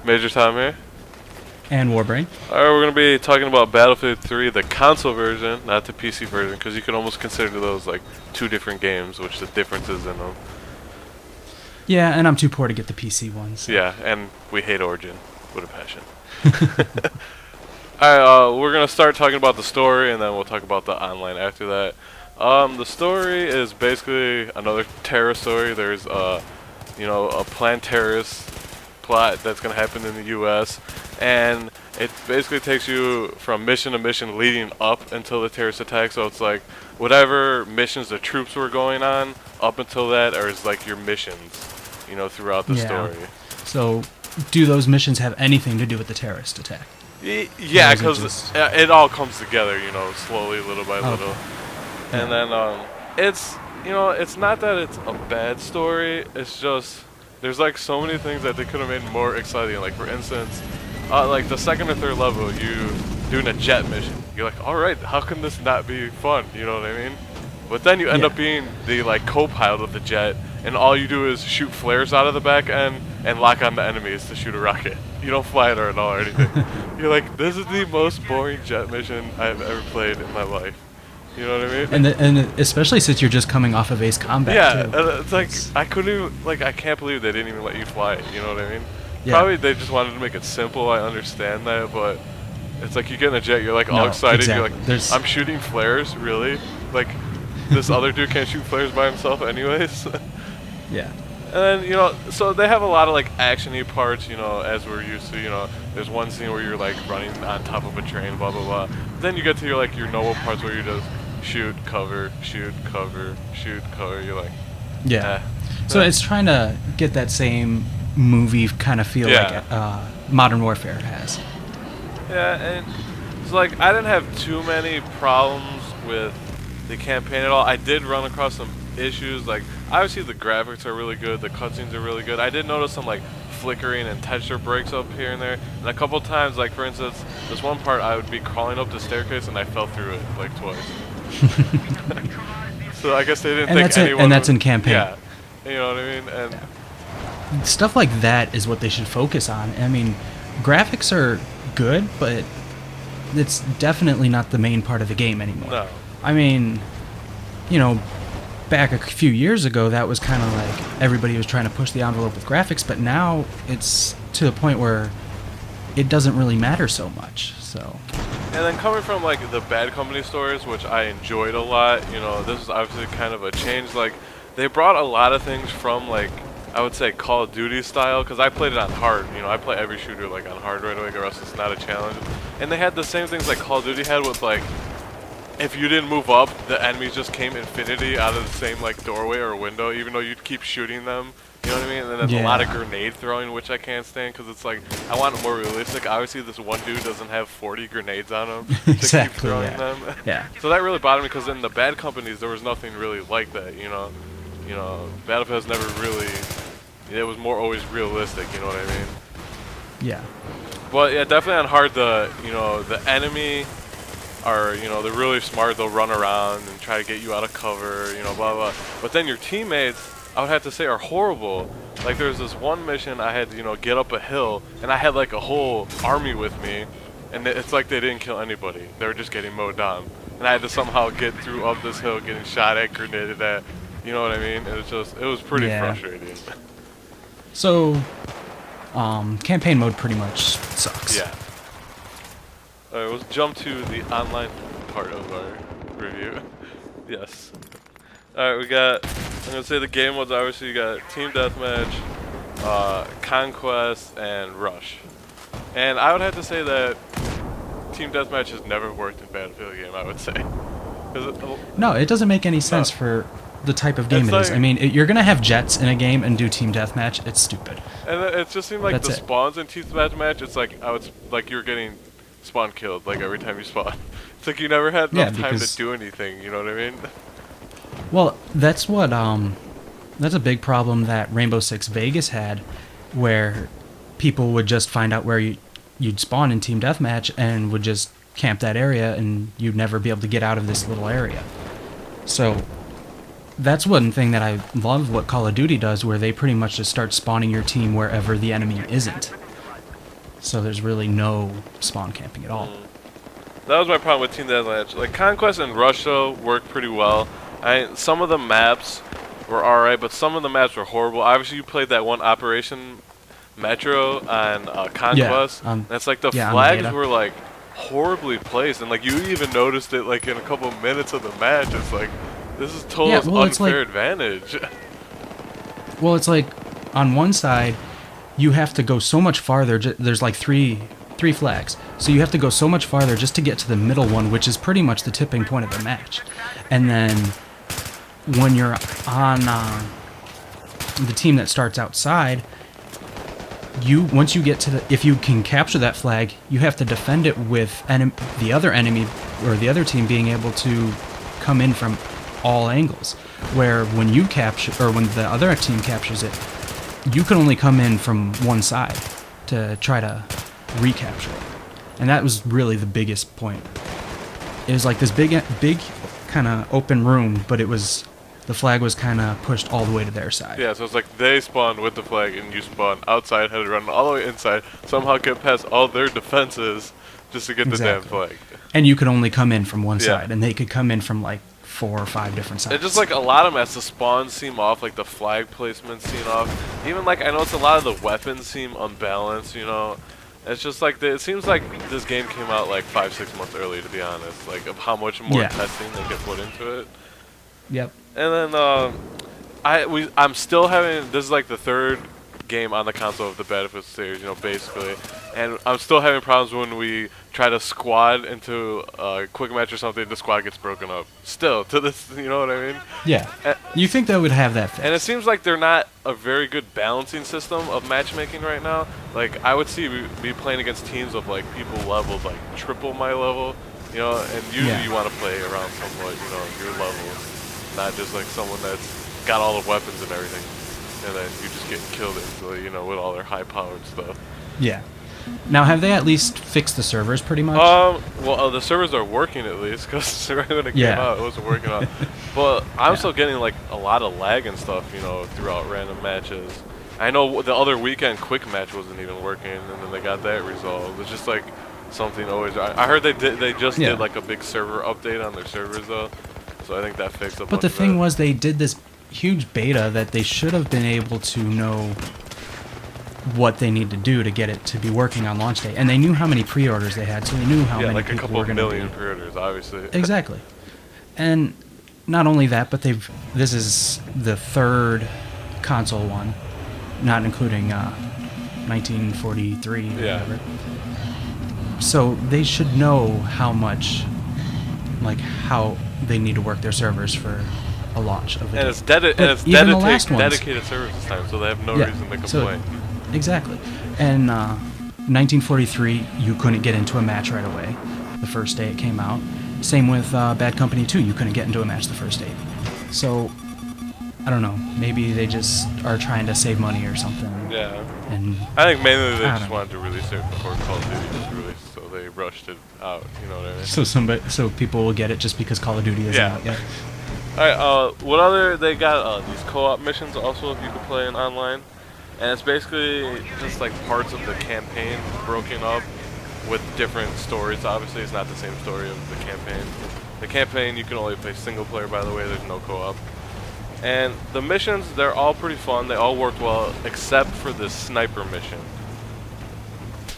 Major Tom here. And Warbrain. Alright, we're going to be talking about Battlefield 3, the console version, not the PC version, because you can almost consider those like two different games, which the differences in them. Yeah, and I'm too poor to get the PC ones. So. Yeah, and we hate Origin with a passion. Alright, we're going to start talking about the story, and then we'll talk about the online after that. The story is basically another terrorist story. There's, a planned terrorist plot that's going to happen in the U.S., and it basically takes you from mission to mission leading up until the terrorist attack. So it's like whatever missions the troops were going on up until that, or is like your missions, throughout the story. So do those missions have anything to do with the terrorist attack? Yeah, because it all comes together, slowly, little by little. And then it's not that it's a bad story. It's just there's like so many things that they could have made more exciting. Like for instance, like the second or third level, you doing a jet mission. You're like, all right, how can this not be fun? You know what I mean? But then you end up being the like co-pilot of the jet, and all you do is shoot flares out of the back end and lock on the enemies to shoot a rocket. You don't fly it at all or anything. You're like, this is the most boring jet mission I've ever played in my life. You know what I mean? And especially since you're just coming off of Ace Combat. Yeah, too. it's like I couldn't even I can't believe they didn't even let you fly it. You know what I mean? Yeah. Probably they just wanted to make it simple. I understand that, but it's like you get in a jet, you're like all excited. Exactly. You're like, I'm shooting flares, really? Like this other dude can't shoot flares by himself, anyways. Yeah. And then so they have a lot of like actiony parts, as we're used to. There's one scene where you're like running on top of a train, blah blah blah. Then you get to your normal parts where you just shoot, cover, shoot, cover, shoot, cover. You're like, yeah. So it's trying to get that same movie kind of feel like Modern Warfare has. Yeah, and it's like I didn't have too many problems with the campaign at all. I did run across some issues. Like obviously the graphics are really good, the cutscenes are really good. I did notice some like flickering and texture breaks up here and there, and a couple times, like for instance, this one part I would be crawling up the staircase and I fell through it like twice. So I guess they didn't think anyone. And that's in campaign. Yeah, you know what I mean. And stuff like that is what they should focus on. I mean, graphics are good, but it's definitely not the main part of the game anymore. No. I mean, back a few years ago, that was kind of like everybody was trying to push the envelope with graphics, but now it's to the point where it doesn't really matter so much. So. And then coming from like the Bad Company stories, which I enjoyed a lot, this is obviously kind of a change. Like they brought a lot of things from like I would say Call of Duty style, because I played it on hard. I play every shooter like on hard right away, or else it's not a challenge. And they had the same things like Call of Duty had with like if you didn't move up, the enemies just came infinity out of the same like doorway or window, even though you'd keep shooting them. You know what I mean? And then there's a lot of grenade throwing, which I can't stand, because it's like, I want it more realistic. Obviously, this one dude doesn't have 40 grenades on him to keep throwing them. Yeah. So that really bothered me, because in the Bad Companies, there was nothing really like that, Battlefield has never really, it was more always realistic, you know what I mean? Yeah. But yeah, definitely on hard, the enemy are, they're really smart. They'll run around and try to get you out of cover, blah, blah. But then your teammates, I would have to say, are horrible. Like there's this one mission I had to, get up a hill, and I had like a whole army with me, and it's like they didn't kill anybody. They were just getting mowed down. And I had to somehow get through up this hill, getting shot at, grenaded at, you know what I mean? It was pretty frustrating. So, campaign mode pretty much sucks. Yeah. Alright, let's jump to the online part of our review. Yes. Alright, I'm going to say the game modes, obviously you got Team Deathmatch, Conquest, and Rush. And I would have to say that Team Deathmatch has never worked in Battlefield game, I would say. No, it doesn't make any sense for the type of game it is. I mean, you're going to have jets in a game and do Team Deathmatch. It's stupid. And it just seemed like the spawns in Team Deathmatch, it's like you're getting spawn killed like every time you spawn. It's like you never had enough time to do anything, you know what I mean? Well, that's a big problem that Rainbow Six Vegas had, where people would just find out where you'd spawn in Team Deathmatch and would just camp that area, and you'd never be able to get out of this little area. So that's one thing that I love what Call of Duty does, where they pretty much just start spawning your team wherever the enemy isn't. So there's really no spawn camping at all. That was my problem with Team Deathmatch. Like Conquest and Russia worked pretty well. Some of the maps were alright, but some of the maps were horrible. Obviously, you played that one Operation Metro on Conquest. Yeah, and it's like the yeah, flags were like horribly placed, and like you even noticed it like in a couple minutes of the match. It's like this is total unfair advantage. Well, it's like on one side, you have to go so much farther. There's like three flags, so you have to go so much farther just to get to the middle one, which is pretty much the tipping point of the match. And then when you're on the team that starts outside, once you get to if you can capture that flag, you have to defend it with the other enemy or the other team being able to come in from all angles. Where when you capture, or when the other team captures it, you can only come in from one side to try to recapture it. And that was really the biggest point. It was like this big kind of open room, but the flag was kind of pushed all the way to their side. Yeah, so it's like they spawned with the flag and you spawned outside, had to run all the way inside, somehow get past all their defenses just to get the damn flag. And you could only come in from one side, and they could come in from like 4 or 5 different sides. It's just like a lot of them, as the spawns seem off, like the flag placements seem off. Even like I noticed a lot of the weapons seem unbalanced, you know. It's just like it seems like this game came out like 5-6 months early, to be honest. Like of how much more testing they could put into it. Yep. And then I'm still having, this is like the third game on the console of the Battlefield series, you know, basically. And I'm still having problems when we try to squad into a quick match or something, the squad gets broken up. Still, to this, you know what I mean? Yeah. You think they would have that fixed. And it seems like they're not a very good balancing system of matchmaking right now. Like, I would see me playing against teams of, like, people leveled, like, triple my level, you know, and usually you want to play around somewhat, you know, your level. Not just, like, someone that's got all the weapons and everything. And then you just get killed instantly, you know, with all their high-powered stuff. Yeah. Now, have they at least fixed the servers pretty much? Well, the servers are working at least, because when it came out, it wasn't working out. But I'm still getting, like, a lot of lag and stuff, you know, throughout random matches. I know the other weekend quick match wasn't even working, and then they got that resolved. It's just, like, something always... I heard they just did, like, a big server update on their servers, though. So I think that fixed a bunch of it. But the thing was, they did this huge beta that they should have been able to know what they need to do to get it to be working on launch day. And they knew how many pre-orders they had, so they knew how many like people were going to be. a couple million pre-orders, obviously. Exactly. And not only that, but this is the third console one, not including 1943 or whatever. So they should know how much, like, how they need to work their servers for a launch of the game. And it's dedicated servers this time, so they have no reason to complain. Exactly. And 1943, you couldn't get into a match right away the first day it came out. Same with Bad Company 2, you couldn't get into a match the first day. So, I don't know, maybe they just are trying to save money or something. Yeah. And I think mainly they just wanted to release it before Call of Duty was released, so they rushed it out, you know what I mean? So people will get it just because Call of Duty isn't out yet. Alright, what other, they got these co-op missions also if you can play in online. And it's basically just like parts of the campaign broken up with different stories. Obviously, it's not the same story of the campaign. The campaign, you can only play single player, by the way, there's no co-op. And the missions, they're all pretty fun. They all worked well, except for the sniper mission.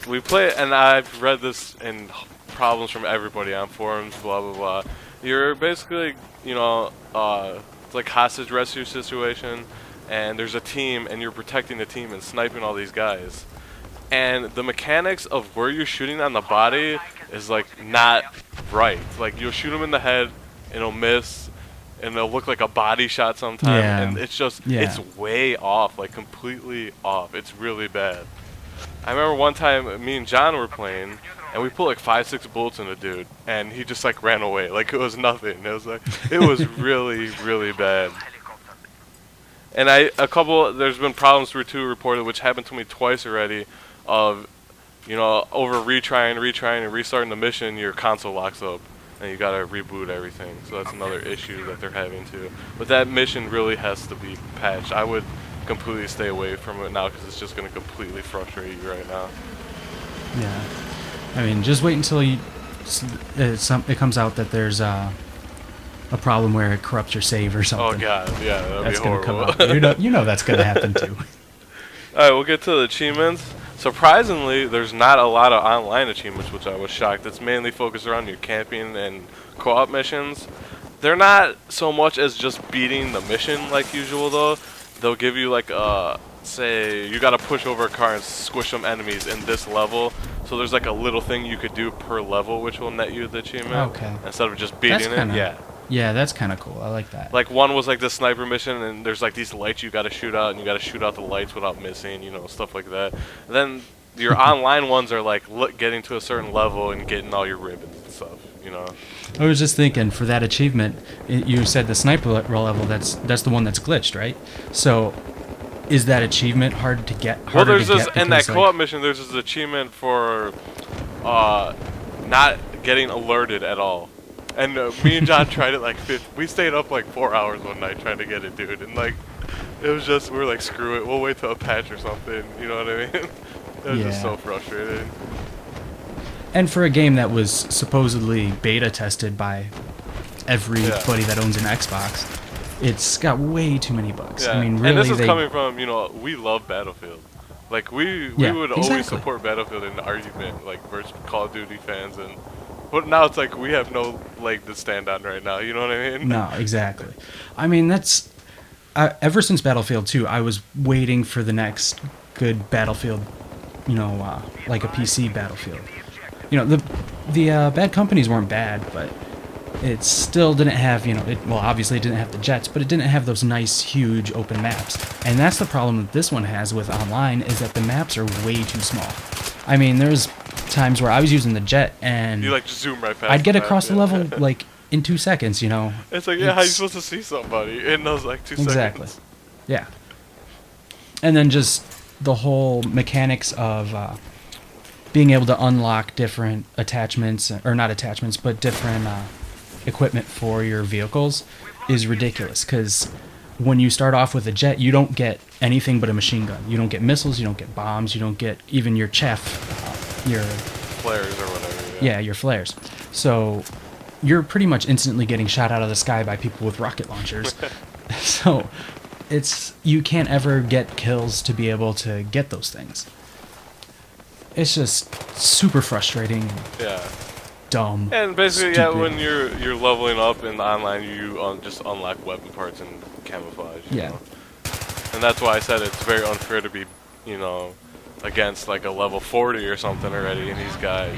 We play, and I've read this in problems from everybody on forums, blah, blah, blah. You're basically, you know, it's like hostage rescue situation. And there's a team, and you're protecting the team and sniping all these guys. And the mechanics of where you're shooting on the body is, like, not right. Like, you'll shoot them in the head, and it'll miss, and it'll look like a body shot sometime. And it's just, it's way off, like, completely off. It's really bad. I remember one time, me and John were playing, and we put, like, 5-6 bullets in a dude, and he just, like, ran away. Like, it was nothing. It was, like, it was really, really bad. And there's been problems through 2 reported, which happened to me twice already, of, you know, over retrying and restarting the mission, your console locks up, and you gotta reboot everything. So that's another issue that they're having too. But that mission really has to be patched. I would completely stay away from it now because it's just gonna completely frustrate you right now. Yeah. I mean, just wait until it comes out that there's a problem where it corrupts your save or Oh something. god, yeah, that'd That's be gonna come horrible. out. You know that's gonna happen too. Alright, we'll get to the achievements. Surprisingly, there's not a lot of online achievements, which I was shocked. It's mainly focused around your camping and co-op missions. They're not so much as just beating the mission like usual, though. They'll give you like say you gotta push over a car and squish some enemies in this level. So there's like a little thing you could do per level, which will net you the achievement. Okay. Instead of just beating it. Yeah. Yeah, that's kind of cool. I like that. Like one was like the sniper mission, and there's like these lights you gotta shoot out, and you gotta shoot out the lights without missing, stuff like that. And then your online ones are like getting to a certain level and getting all your ribbons and stuff. I was just thinking for that achievement, you said the sniper level. That's the one that's glitched, right? So, is that achievement hard to get? Well, there's to this get in that because, co-op mission. There's this achievement for not getting alerted at all. And me and John tried it we stayed up like 4 hours one night trying to get it, dude. And like, it was just, we were like, screw it, we'll wait till a patch or something. You know what I mean? It was just so frustrating. And for a game that was supposedly beta tested by everybody that owns an Xbox, it's got way too many bugs. Yeah. I mean, really, and this is coming from, we love Battlefield. Like, we would always support Battlefield in the argument, like, versus Call of Duty fans. But now it's like we have no leg to stand on right now. You know what I mean? No, exactly. I mean, that's... ever since Battlefield 2, I was waiting for the next good Battlefield, like a PC Battlefield. The bad companies weren't bad, but it still didn't have, obviously it didn't have the jets, but it didn't have those nice, huge open maps. And that's the problem that this one has with online, is that the maps are way too small. I mean, there's times where I was using the jet and you like just zoom right past. I'd get across the level like in 2 seconds. It's like, how are you supposed to see somebody in those like 2 seconds? Exactly. Yeah. And then just the whole mechanics of being able to unlock different attachments, or not attachments, but different equipment for your vehicles is ridiculous, because when you start off with a jet, you don't get anything but a machine gun. You don't get missiles, you don't get bombs, you don't get even your chaff, your flares or whatever. Yeah, your flares. So you're pretty much instantly getting shot out of the sky by people with rocket launchers. So you can't ever get kills to be able to get those things. It's just super frustrating. Yeah. Dumb. And basically, stupid. when you're leveling up in the online, you just unlock weapon parts and camouflage. You know? And that's why I said it's very unfair to be, against like a level 40 or something already, and he's got,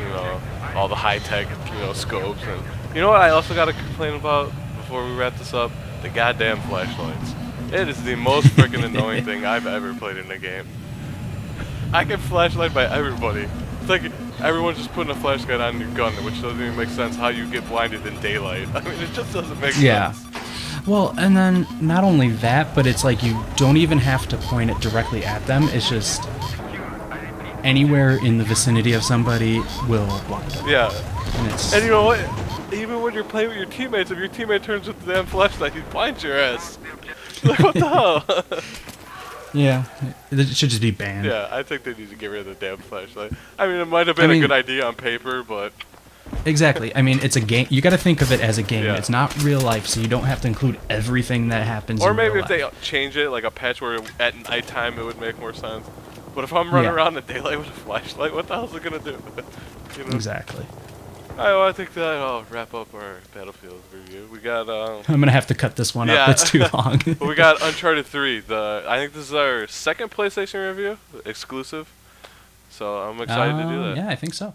all the high tech, scopes. And you know what I also got to complain about before we wrap this up? The goddamn flashlights. It is the most freaking annoying thing I've ever played in a game. I get flashlight by everybody. It's like everyone's just putting a flashlight on your gun, which doesn't even make sense how you get blinded in daylight. I mean, it just doesn't make sense. Well, and then not only that, but it's like you don't even have to point it directly at them. It's just anywhere in the vicinity of somebody will blind them. Yeah. And you know what? Even when you're playing with your teammates, if your teammate turns with the damn flashlight, he blinds your ass. Like, what the hell? Yeah, it should just be banned. Yeah, I think they need to get rid of the damn flashlight. I mean, it might have been a good idea on paper, but... Exactly. I mean, it's a game. You got to think of it as a game. Yeah. It's not real life, so you don't have to include everything that happens in real life. Or maybe if they change it, like a patch where at nighttime it would make more sense. But if I'm running around in daylight with a flashlight, what the hell is it going to do? Exactly. All right, well, I think that'll wrap up our Battlefield review. We got... I'm going to have to cut this one up. It's too long. We got Uncharted 3. I think this is our second PlayStation review, exclusive. So I'm excited to do that. Yeah, I think so.